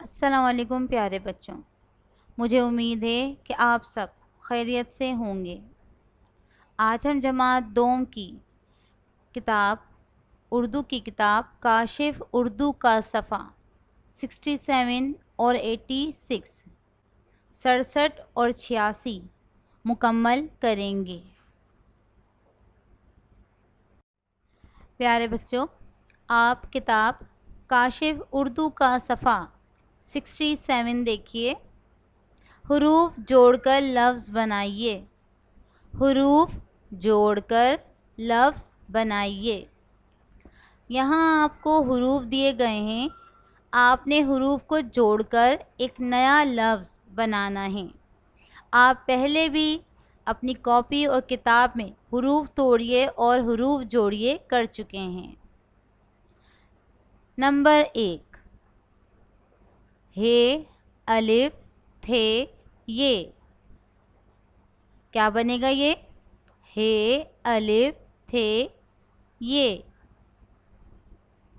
अस्सलाम वालेकुम प्यारे बच्चों, मुझे उम्मीद है कि आप सब खैरियत से होंगे। आज हम जमात दोम की किताब उर्दू की किताब काशिफ उर्दू का सफ़ा 67 और 86 67 और 86 मुकम्मल करेंगे। प्यारे बच्चों, आप किताब काशिफ उर्दू का सफ़ा 67 देखिए। हुरूफ जोड़कर लफ्ज़ बनाइए। हुरूफ जोड़कर लफ्ज़ बनाइए। यहाँ आपको हुरूफ दिए गए हैं, आपने हुरूफ को जोड़कर एक नया लफ्ज़ बनाना है। आप पहले भी अपनी कॉपी और किताब में हुरूफ तोड़िए और हुरूफ जोड़िए कर चुके हैं। नंबर 1, हे, अलिफ, थे, ये। क्या बनेगा ये? हे, अलिफ, थे, ये।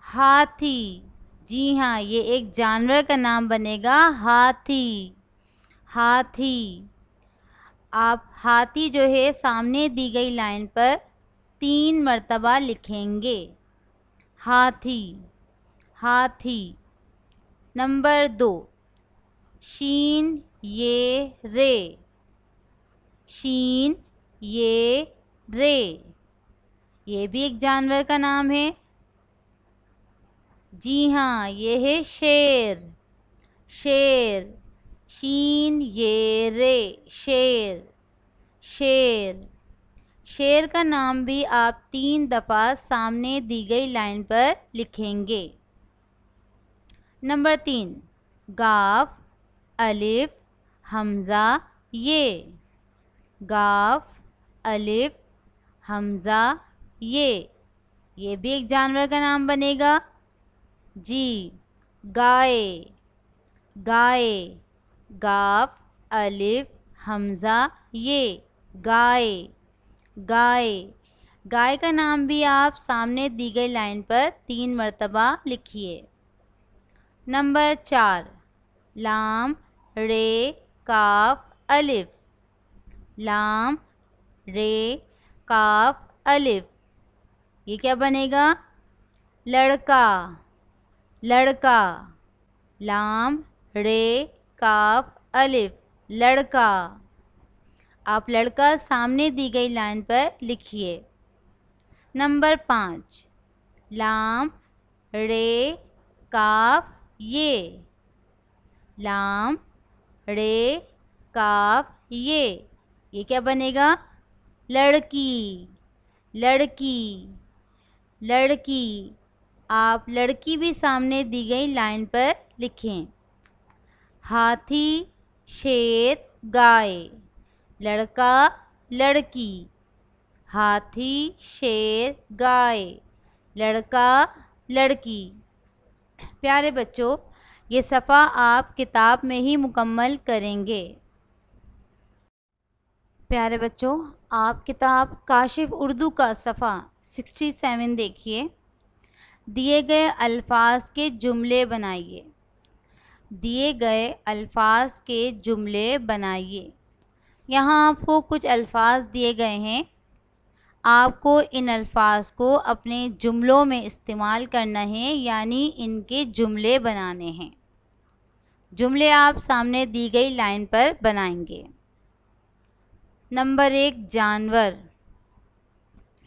हाथी, जी हाँ, ये एक जानवर का नाम बनेगा, हाथी। हाथी। आप हाथी जो है सामने दी गई लाइन पर 3 मर्तबा लिखेंगे। हाथी, हाथी। नंबर 2, शीन, ये, रे। शीन, ये, रे। ये भी एक जानवर का नाम है। जी हाँ, ये है शेर। शेर, शीन, ये, रे, शेर। शेर। शेर का नाम भी आप 3 दफ़ा सामने दी गई लाइन पर लिखेंगे। नंबर 3, गाफ, अलिफ, हमज़ा, ये। गाफ, अलिफ, हमज़ा, ये भी एक जानवर का नाम बनेगा। जी, गाय। गाय, गाफ, अलिफ, हमज़ा, ये, गाय। गाय। गाय का नाम भी आप सामने दी गई लाइन पर 3 मर्तबा लिखिए। नंबर 4, लाम, रे, काफ, अलिफ। लाम, रे, काफ, अलिफ। ये क्या बनेगा? लड़का। लड़का। लाम, रे, काफ, अलिफ, लड़का। आप लड़का सामने दी गई लाइन पर लिखिए। नंबर 5, लाम, रे, काफ, ये। लाम, रे, काफ, ये क्या बनेगा? लड़की। लड़की। लड़की। आप लड़की भी सामने दी गई लाइन पर लिखें। हाथी, शेर, गाय। लड़का, लड़की। हाथी, शेर, गाय। लड़का, लड़की। प्यारे बच्चों, ये सफ़ा आप किताब में ही मुकम्मल करेंगे। प्यारे बच्चों, आप किताब काशिफ उर्दू का सफ़ा 67 देखिए। दिए गए अल्फाज के जुमले बनाइए। दिए गए अल्फाज के जुमले बनाइए। यहाँ आपको कुछ अल्फाज दिए गए हैं। आपको इन अल्फाज को अपने जुमलों में इस्तेमाल करना है, यानी इनके जुमले बनाने हैं। जुमले आप सामने दी गई लाइन पर बनाएंगे। नंबर 1, जानवर।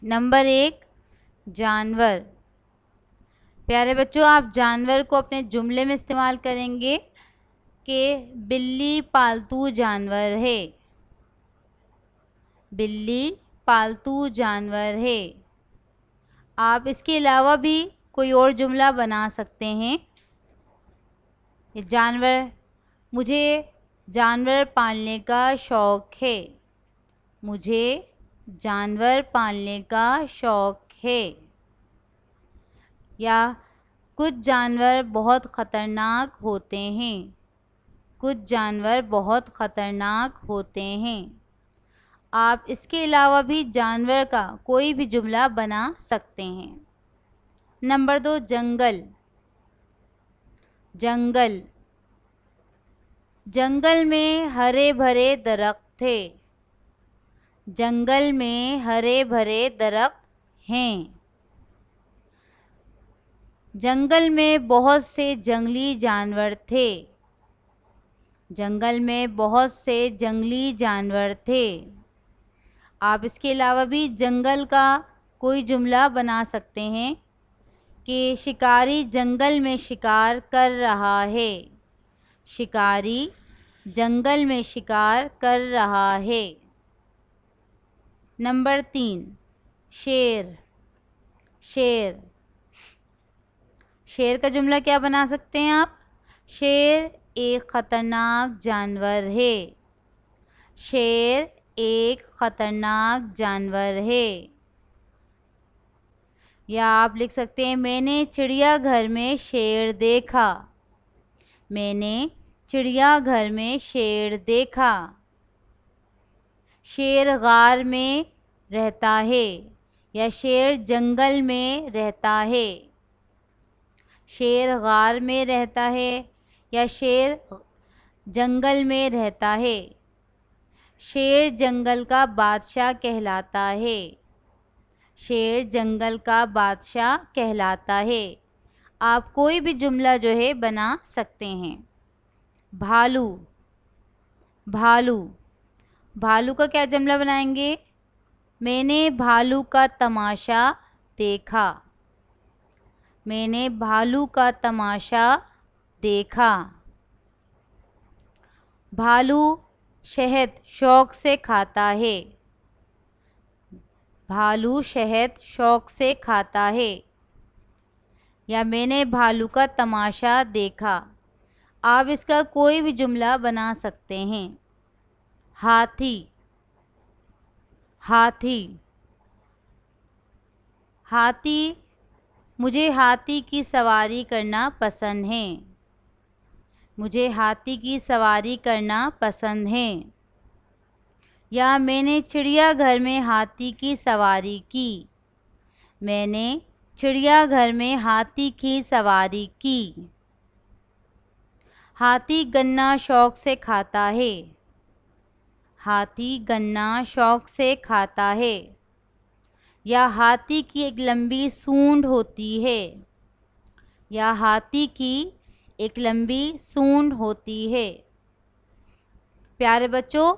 नंबर 1, जानवर। प्यारे बच्चों, आप जानवर को अपने जुमले में इस्तेमाल करेंगे कि बिल्ली पालतू जानवर है। बिल्ली पालतू जानवर है। आप इसके अलावा भी कोई और जुमला बना सकते हैं। जानवर, मुझे जानवर पालने का शौक़ है। मुझे जानवर पालने का शौक़ है। या कुछ जानवर बहुत ख़तरनाक होते हैं। कुछ जानवर बहुत ख़तरनाक होते हैं। आप इसके अलावा भी जानवर का कोई भी जुमला बना सकते हैं। नंबर 2, जंगल। जंगल। जंगल में हरे भरे दरख्त थे। जंगल में हरे भरे दरख्त हैं। जंगल में बहुत से जंगली जानवर थे। जंगल में बहुत से जंगली जानवर थे। आप इसके अलावा भी जंगल का कोई जुमला बना सकते हैं कि शिकारी जंगल में शिकार कर रहा है। शिकारी जंगल में शिकार कर रहा है। नंबर 3, शेर। शेर। शेर का जुमला क्या बना सकते हैं आप? शेर एक ख़तरनाक जानवर है। शेर एक ख़तरनाक जानवर है। या आप लिख सकते हैं मैंने चिड़ियाघर में शेर देखा। मैंने चिड़ियाघर में शेर देखा। शेर गार में रहता है या शेर जंगल में रहता है। शेर गार में रहता है या शेर जंगल में रहता है। शेर जंगल का बादशाह कहलाता है। शेर जंगल का बादशाह कहलाता है। आप कोई भी जुमला जो है बना सकते हैं। भालू। भालू। भालू का क्या जुमला बनाएंगे? मैंने भालू का तमाशा देखा। मैंने भालू का तमाशा देखा। भालू शहद शौक से खाता है। भालू शहद शौक से खाता है। या मैंने भालू का तमाशा देखा। आप इसका कोई भी जुमला बना सकते हैं। हाथी। हाथी। हाथी। मुझे हाथी की सवारी करना पसंद है। मुझे हाथी की सवारी करना पसंद है। या मैंने चिड़ियाघर में हाथी की सवारी की। मैंने चिड़ियाघर में हाथी की सवारी की। हाथी गन्ना शौक से खाता है। हाथी गन्ना शौक से खाता है। या हाथी की एक लंबी सूंड होती है। या हाथी की एक लंबी सूंड होती है। प्यारे बच्चों,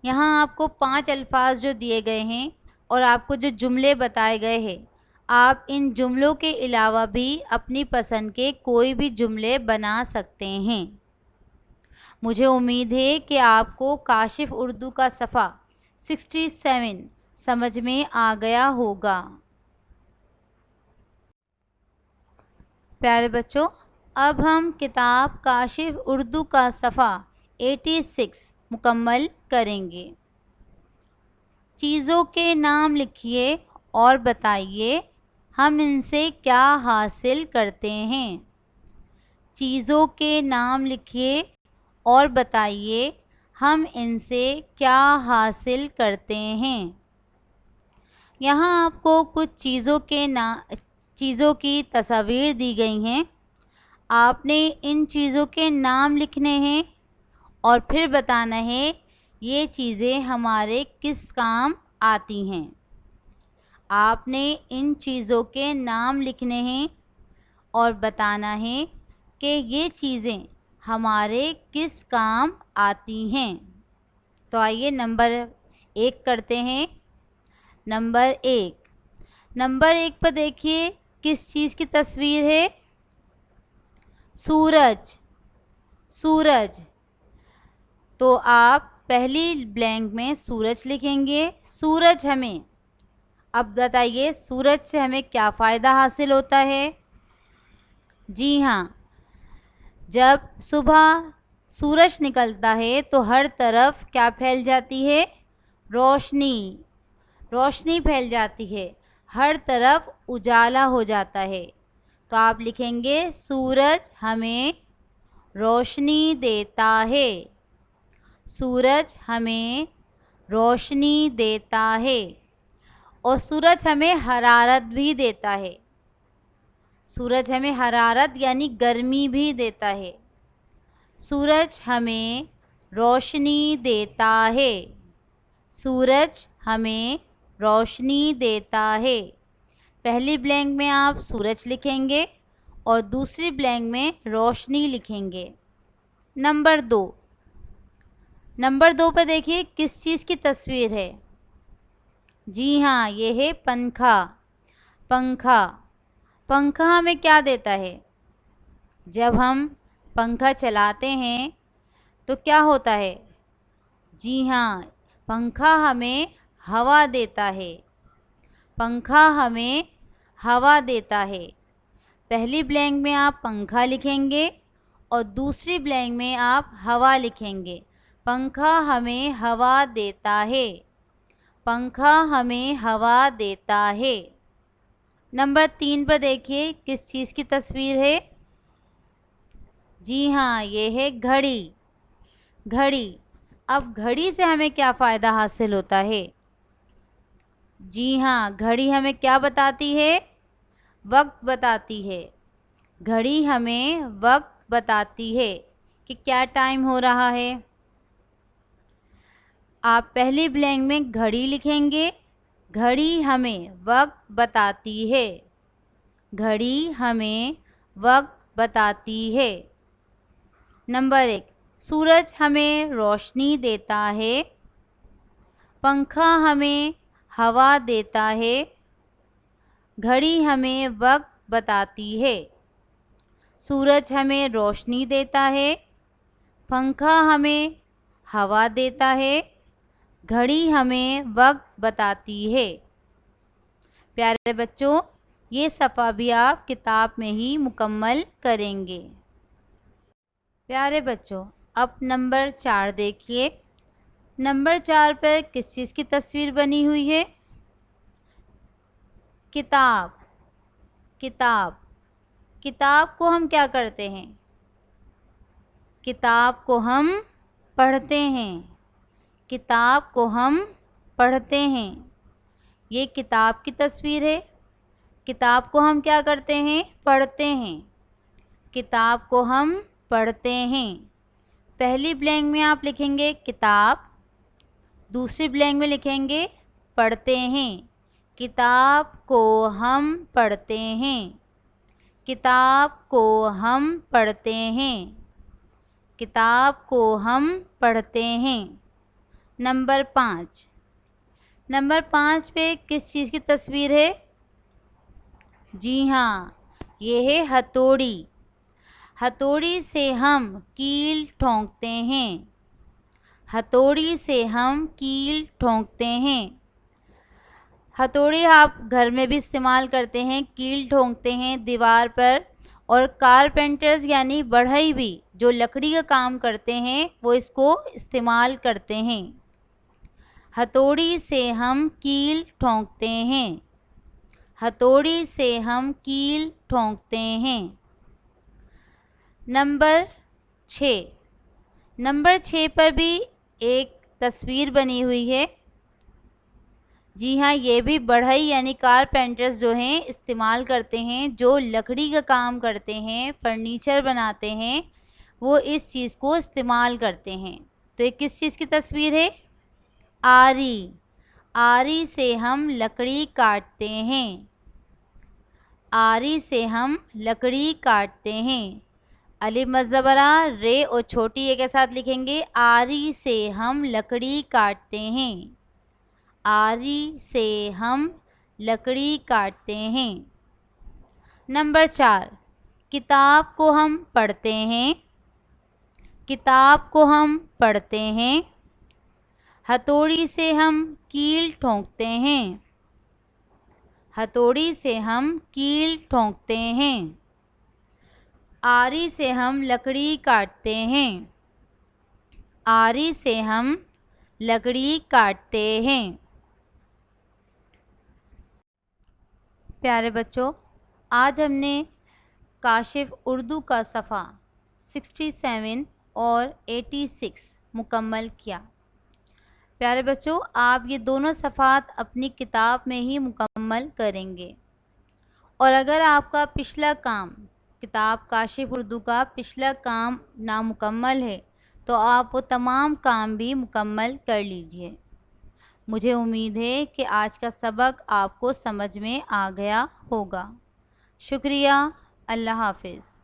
यहाँ आपको 5 अल्फाज जो दिए गए हैं और आपको जो जुमले बताए गए हैं, आप इन जुमलों के अलावा भी अपनी पसंद के कोई भी जुमले बना सकते हैं। मुझे उम्मीद है कि आपको काशिफ उर्दू का सफ़ा 67 समझ में आ गया होगा। प्यारे बच्चों, अब हम किताब काशिफ उर्दू का सफ़ा 86 मुकम्मल करेंगे। चीज़ों के नाम लिखिए और बताइए हम इनसे क्या हासिल करते हैं। चीज़ों के नाम लिखिए और बताइए हम इनसे क्या हासिल करते हैं। यहाँ आपको कुछ चीज़ों की तस्वीर दी गई हैं। आपने इन चीज़ों के नाम लिखने हैं और फिर बताना है ये चीज़ें हमारे किस काम आती हैं। आपने इन चीज़ों के नाम लिखने हैं और बताना है कि ये चीज़ें हमारे किस काम आती हैं। तो आइए नंबर 1 करते हैं। नंबर 1 पर देखिए किस चीज़ की तस्वीर है? सूरज। सूरज। तो आप पहली ब्लैंक में सूरज लिखेंगे। सूरज हमें, अब बताइए सूरज से हमें क्या फ़ायदा हासिल होता है? जी हाँ, जब सुबह सूरज निकलता है तो हर तरफ क्या फैल जाती है? रोशनी। रोशनी फैल जाती है, हर तरफ उजाला हो जाता है। तो आप लिखेंगे सूरज हमें रोशनी देता है। सूरज हमें रोशनी देता है। और सूरज हमें हरारत भी देता है। सूरज हमें हरारत यानी गर्मी भी देता है। सूरज हमें रोशनी देता है। सूरज हमें रोशनी देता है। पहली ब्लैंक में आप सूरज लिखेंगे और दूसरी ब्लैंक में रोशनी लिखेंगे। नंबर 2 पर देखिए किस चीज़ की तस्वीर है। जी हाँ, ये है पंखा। पंखा हमें क्या देता है? जब हम पंखा चलाते हैं तो क्या होता है? जी हाँ, पंखा हमें हवा देता है। पंखा हमें हवा देता है। पहली ब्लैंक में आप पंखा लिखेंगे और दूसरी ब्लैंक में आप हवा लिखेंगे। पंखा हमें हवा देता है। पंखा हमें हवा देता है। नंबर 3 पर देखिए किस चीज़ की तस्वीर है। जी हाँ, ये है घड़ी। अब घड़ी से हमें क्या फ़ायदा हासिल होता है? जी हाँ, घड़ी हमें क्या बताती है? वक्त बताती है। घड़ी हमें वक्त बताती है कि क्या टाइम हो रहा है। आप पहली ब्लैंक में घड़ी लिखेंगे। घड़ी हमें वक्त बताती है। घड़ी हमें वक्त बताती है। नंबर 1, सूरज हमें रोशनी देता है। पंखा हमें हवा देता है। घड़ी हमें वक्त बताती है। सूरज हमें रोशनी देता है। पंखा हमें हवा देता है। घड़ी हमें वक्त बताती है। प्यारे बच्चों, ये सफ़ा भी आप किताब में ही मुकम्मल करेंगे। प्यारे बच्चों, अब नंबर 4 देखिए। नंबर 4 पर किस चीज़ की तस्वीर बनी हुई है? किताब। किताब को हम क्या करते हैं? किताब को हम पढ़ते हैं। किताब को हम पढ़ते हैं। ये किताब की तस्वीर है। किताब को हम क्या करते हैं? पढ़ते हैं। किताब को हम पढ़ते हैं। पहली ब्लैंक में आप लिखेंगे किताब, दूसरी ब्लैंक में लिखेंगे पढ़ते हैं। किताब को हम पढ़ते हैं। किताब को हम पढ़ते हैं। किताब को हम पढ़ते हैं। नंबर 5 पे किस चीज़ की तस्वीर है? जी हाँ, ये है हथौड़ी। हथौड़ी से हम कील ठोंकते हैं। हथौड़ी से हम कील ठोंकते हैं। हथौड़ी आप घर में भी इस्तेमाल करते हैं, कील ठोंकते हैं दीवार पर। और कारपेंटर्स यानी बढ़ई भी जो लकड़ी का काम करते हैं वो इसको इस्तेमाल करते हैं। हथौड़ी से हम कील ठोंकते हैं। हथौड़ी से हम कील ठोंकते हैं। नंबर 6 पर भी एक तस्वीर बनी हुई है। जी हाँ, ये भी बढ़ई यानी कारपेंटर्स जो हैं इस्तेमाल करते हैं, जो लकड़ी का काम करते हैं, फर्नीचर बनाते हैं, वो इस चीज़ को इस्तेमाल करते हैं। तो ये किस चीज़ की तस्वीर है? आरी। आरी से हम लकड़ी काटते हैं। आरी से हम लकड़ी काटते हैं। अलिफ मज़बरा रे और छोटी ए के साथ लिखेंगे। आरी से हम लकड़ी काटते हैं। आरी से हम लकड़ी काटते हैं। नंबर 4, किताब को हम पढ़ते हैं। किताब को हम पढ़ते हैं। हथौड़ी से हम कील ठोंकते हैं। हथौड़ी से हम कील ठोंकते हैं। आरी से हम लकड़ी काटते हैं। आरी से हम लकड़ी काटते हैं। प्यारे बच्चों, आज हमने काशिफ उर्दू का सफ़ा 67 और 86 मुकम्मल किया। प्यारे बच्चों, आप ये दोनों सफ़ात अपनी किताब में ही मुकम्मल करेंगे। और अगर आपका पिछला काम, किताब काशिफ उर्दू का पिछला काम नामुकम्मल है, तो आप वो तमाम काम भी मुकम्मल कर लीजिए। मुझे उम्मीद है कि आज का सबक आपको समझ में आ गया होगा। शुक्रिया। अल्लाह हाफ़िज़।